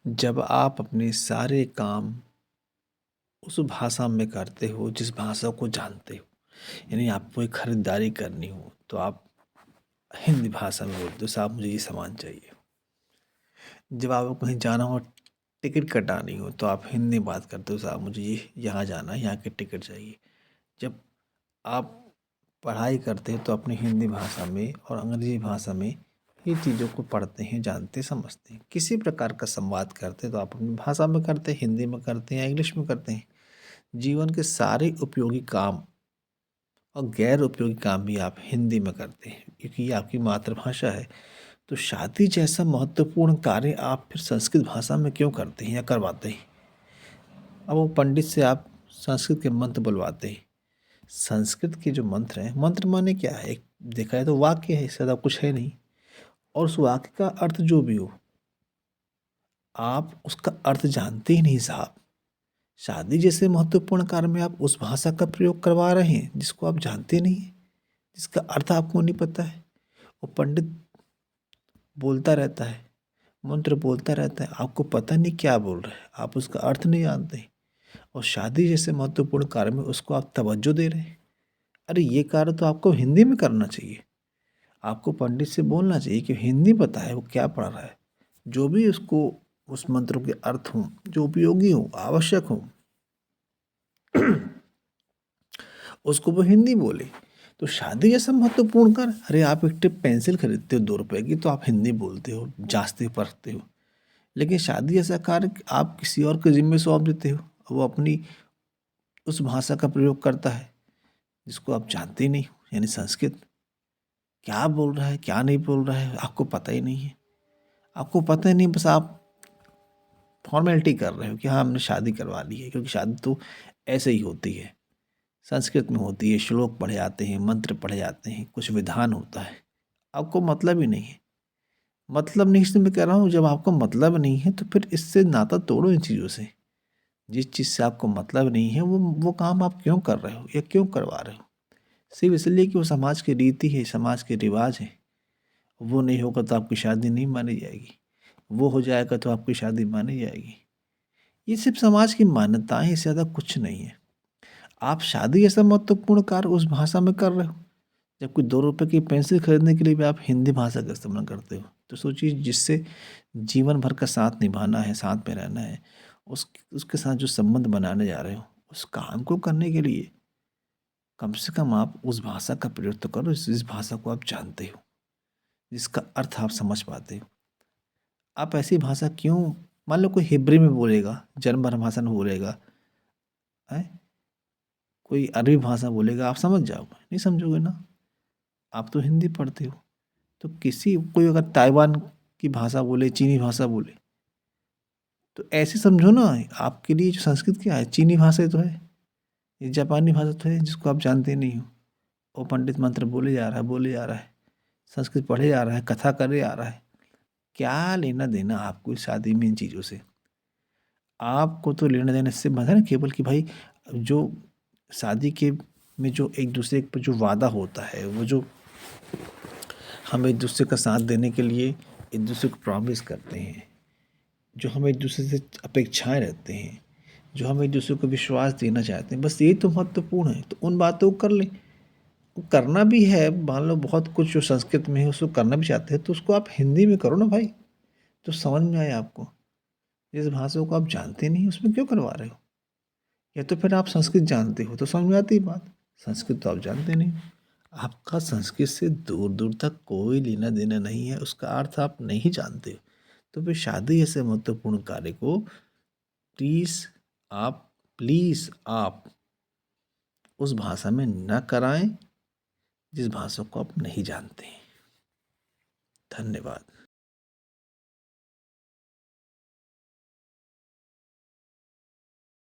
जब आप अपने सारे काम उस भाषा में करते हो जिस भाषा को जानते हो, यानी आपको एक खरीदारी करनी हो तो आप हिंदी भाषा में बोलते हो, साहब मुझे ये सामान चाहिए। जब आपको कहीं जाना हो, टिकट कटानी हो तो आप हिंदी में बात करते हो, साहब मुझे ये यहाँ जाना है, यहाँ की टिकट चाहिए। जब आप पढ़ाई करते हैं तो अपनी हिंदी भाषा में और अंग्रेजी भाषा में ये चीज़ों को पढ़ते हैं, जानते समझते हैं। किसी प्रकार का संवाद करते हैं तो आप अपनी भाषा में करते हैं, हिंदी में करते हैं या इंग्लिश में करते हैं। जीवन के सारे उपयोगी काम और गैर उपयोगी काम भी आप हिंदी में करते हैं क्योंकि ये आपकी मातृभाषा है। तो शादी जैसा महत्वपूर्ण कार्य आप फिर संस्कृत भाषा में क्यों करते हैं या करवाते हैं? अब वो पंडित से आप संस्कृत के मंत्र बुलवाते हैं। संस्कृत के जो मंत्र हैं, मंत्र माने क्या है? एक देखा जाए तो वाक्य है, इससे ज़्यादा कुछ है नहीं। और उस वाक्य का अर्थ जो भी हो, आप उसका अर्थ जानते ही नहीं साहब। शादी जैसे महत्वपूर्ण कार्य में आप उस भाषा का प्रयोग करवा रहे हैं जिसको आप जानते नहीं हैं, जिसका अर्थ आपको नहीं पता है। वो पंडित बोलता रहता है, मंत्र बोलता रहता है, आपको पता नहीं क्या बोल रहा है, आप उसका अर्थ नहीं जानते। और शादी जैसे महत्वपूर्ण कार्य में उसको आप तवज्जो दे रहे हैं। अरे ये कार्य तो आपको हिंदी में करना चाहिए। आपको पंडित से बोलना चाहिए कि हिंदी पता है वो क्या पढ़ रहा है। जो भी उसको उस मंत्र के अर्थ हों, जो उपयोगी हों, आवश्यक हों, उसको वो हिंदी बोले। तो शादी जैसा महत्वपूर्ण कार्य, अरे आप एक टिप पेंसिल खरीदते हो 2 रुपए की तो आप हिंदी बोलते हो, जांचते हो, परखते हो। लेकिन शादी जैसा कार्य आप किसी और के जिम्मे सौंप देते हो, वो अपनी उस भाषा का प्रयोग करता है जिसको आप जानते ही नहीं हो, यानी संस्कृत। क्या बोल रहा है, क्या नहीं बोल रहा है, आपको पता ही नहीं है। आपको पता ही नहीं, बस आप फॉर्मेलिटी कर रहे हो कि हाँ हमने शादी करवा ली है, क्योंकि शादी तो ऐसे ही होती है, संस्कृत में होती है। श्लोक पढ़े जाते हैं, मंत्र पढ़े जाते हैं, कुछ विधान होता है। आपको मतलब ही नहीं है। मतलब नहीं इसलिए मैं कह रहा हूँ, जब आपको मतलब नहीं है तो फिर इससे नाता तोड़ो इन चीज़ों से। जिस चीज़ से आपको मतलब नहीं है वो काम आप क्यों कर रहे हो या क्यों करवा रहे हो? सिर्फ इसलिए कि वो समाज की रीति है, समाज के रिवाज है। वो नहीं होगा तो आपकी शादी नहीं मानी जाएगी, वो हो जाएगा तो आपकी शादी मानी जाएगी। ये सिर्फ समाज की मान्यताएं हैं, इससे ज़्यादा कुछ नहीं है। आप शादी जैसा महत्वपूर्ण कार्य उस भाषा में कर रहे हो, जबकि 2 रुपए की पेंसिल खरीदने के लिए भी आप हिंदी भाषा का इस्तेमाल करते हो। तो सोचिए, जिससे जीवन भर का साथ निभाना है, साथ में रहना है, उसके साथ जो संबंध बनाने जा रहे हो, उस काम को करने के लिए कम से कम आप उस भाषा का प्रयोग तो करो जिस भाषा को आप जानते हो, जिसका अर्थ आप समझ पाते हो। आप ऐसी भाषा क्यों, मान लो कोई हिब्री में बोलेगा, जर्मन भाषा में बोलेगा, है कोई अरबी भाषा बोलेगा, आप समझ जाओगे? नहीं समझोगे ना। आप तो हिंदी पढ़ते हो। तो किसी कोई अगर ताइवान की भाषा बोले, चीनी भाषा बोले, तो ऐसे समझो ना, आपके लिए जो संस्कृत क्या है, चीनी भाषा ही तो है, ये जापानी भाषा तो है जिसको आप जानते नहीं हो। वो पंडित मंत्र बोले जा रहा है, बोले जा रहा है, संस्कृत पढ़े जा रहा है, कथा करे जा रहा है। क्या लेना देना आपको इस शादी में इन चीज़ों से? आपको तो लेना देना इससे बंधा है ना, केवल कि भाई जो शादी के में जो एक दूसरे पर जो वादा होता है, वो जो हम एक दूसरे का साथ देने के लिए एक दूसरे को प्रॉमिस करते हैं, जो हम एक दूसरे से अपेक्षाएं रखते हैं, जो हम एक दूसरे को विश्वास देना चाहते हैं, बस यही तो महत्वपूर्ण है। तो उन बातों को कर लें। वो करना भी है, मान लो बहुत कुछ जो संस्कृत में है उसको करना भी चाहते हैं तो उसको आप हिंदी में करो ना भाई, तो समझ में आए आपको। जिस भाषा को आप जानते नहीं उसमें क्यों करवा रहे हो? या तो फिर आप संस्कृत जानते हो तो समझ में आती बात, संस्कृत तो आप जानते नहीं। आपका संस्कृत से दूर दूर तक कोई लेना देना नहीं है, उसका अर्थ आप नहीं जानते हो। तो फिर शादी जैसे महत्वपूर्ण कार्य को प्लीज़ आप उस भाषा में न कराएं जिस भाषा को आप नहीं जानते। धन्यवाद।